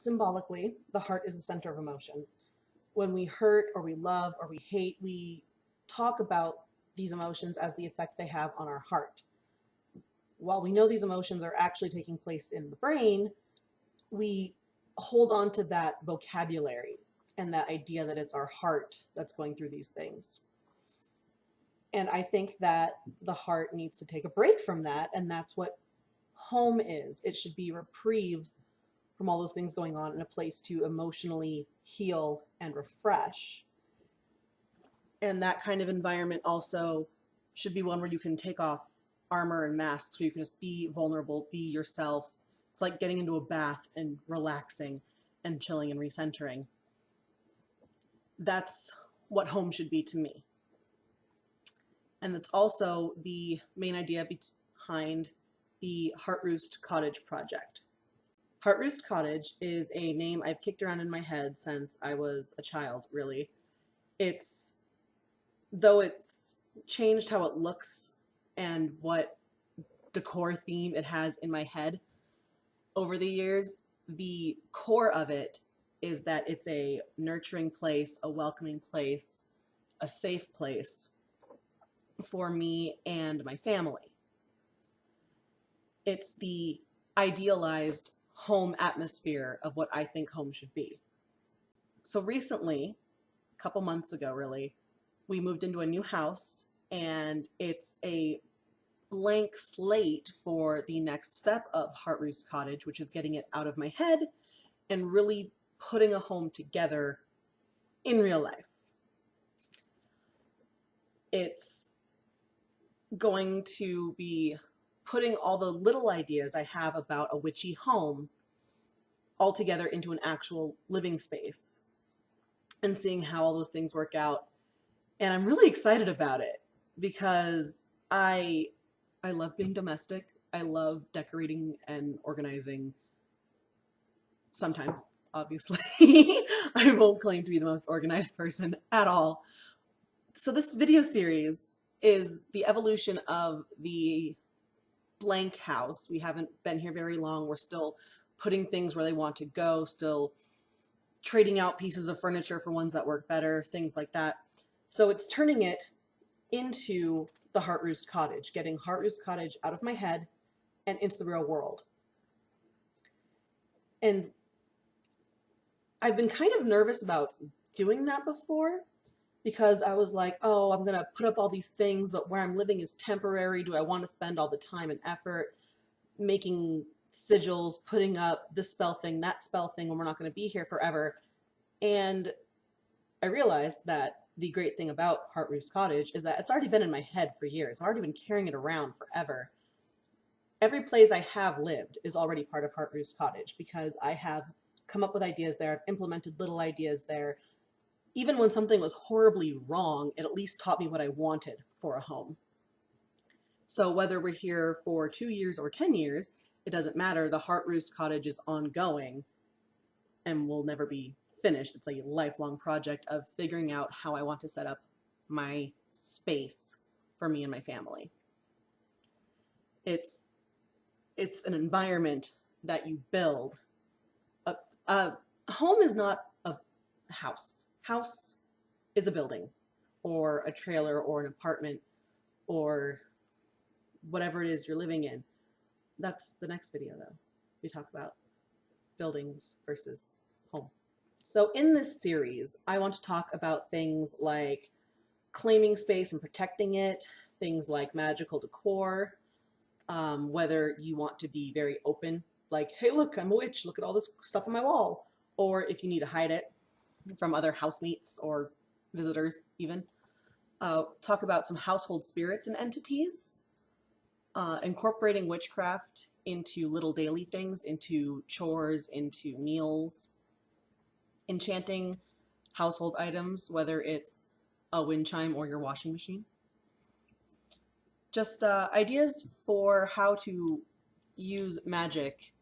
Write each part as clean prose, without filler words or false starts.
Symbolically, the heart is the center of emotion. When we hurt or we love or we hate, we talk about these emotions as the effect they have on our heart. While we know these emotions are actually taking place in the brain, we hold on to that vocabulary and that idea that it's our heart that's going through these things. And I think that the heart needs to take a break from that, and that's what home is. It should be reprieve from all those things going on, in a place to emotionally heal and refresh. And that kind of environment also should be one where you can take off armor and masks, where you can just be vulnerable, be yourself. It's like getting into a bath and relaxing and chilling and recentering. That's what home should be to me. And that's also the main idea behind the Heartroost Cottage Project. Heartroost Cottage is a name I've kicked around in my head since I was a child, really. Though it's changed how it looks and what decor theme it has in my head over the years, the core of it is that it's a nurturing place, a welcoming place, a safe place for me and my family. It's the idealized home atmosphere of what I think home should be. So recently, a couple months ago really, we moved into a new house, and it's a blank slate for the next step of Heartroost Cottage, which is getting it out of my head and really putting a home together in real life. It's going to be putting all the little ideas I have about a witchy home all together into an actual living space and seeing how all those things work out. And I'm really excited about it because I love being domestic. I love decorating and organizing. Sometimes, obviously. I won't claim to be the most organized person at all. So this video series is the evolution of the blank house. We haven't been here very long. We're still putting things where they want to go, still trading out pieces of furniture for ones that work better, things like that. So it's turning it into the Heartroost Cottage, getting Heartroost Cottage out of my head and into the real world. And I've been kind of nervous about doing that before, because I was like, oh, I'm going to put up all these things, but where I'm living is temporary. Do I want to spend all the time and effort making sigils, putting up this spell thing, that spell thing, when we're not going to be here forever? And I realized that the great thing about Heartroost Cottage is that it's already been in my head for years. I've already been carrying it around forever. Every place I have lived is already part of Heartroost Cottage, because I have come up with ideas there, I've implemented little ideas there. Even when something was horribly wrong, it at least taught me what I wanted for a home. So whether we're here for 2 years or 10 years, it doesn't matter. The Heartroost Cottage is ongoing and will never be finished. It's a lifelong project of figuring out how I want to set up my space for me and my family. It's an environment that you build. A home is not a house. House is a building or a trailer or an apartment or whatever it is you're living in. That's the next video, though. We talk about buildings versus home. So in this series, I want to talk about things like claiming space and protecting it, things like magical decor, whether you want to be very open, like, hey, look, I'm a witch, look at all this stuff on my wall, or if you need to hide it from other housemates or visitors even. Talk about some household spirits and entities, incorporating witchcraft into little daily things, into chores, into meals, enchanting household items, whether it's a wind chime or your washing machine. Just ideas for how to use magic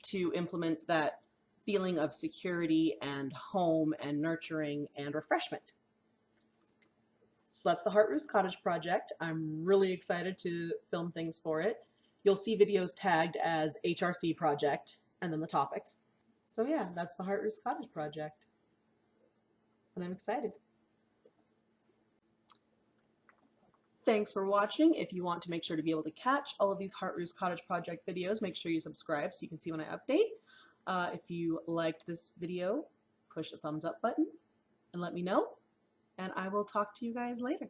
to implement that feeling of security and home and nurturing and refreshment. So that's the Heartroost Cottage Project. I'm really excited to film things for it. You'll see videos tagged as HRC Project and then the topic. So yeah, that's the Heartroost Cottage Project. And I'm excited. Thanks for watching. If you want to make sure to be able to catch all of these Heartroost Cottage Project videos, make sure you subscribe so you can see when I update. If you liked this video, push the thumbs up button and let me know. And I will talk to you guys later.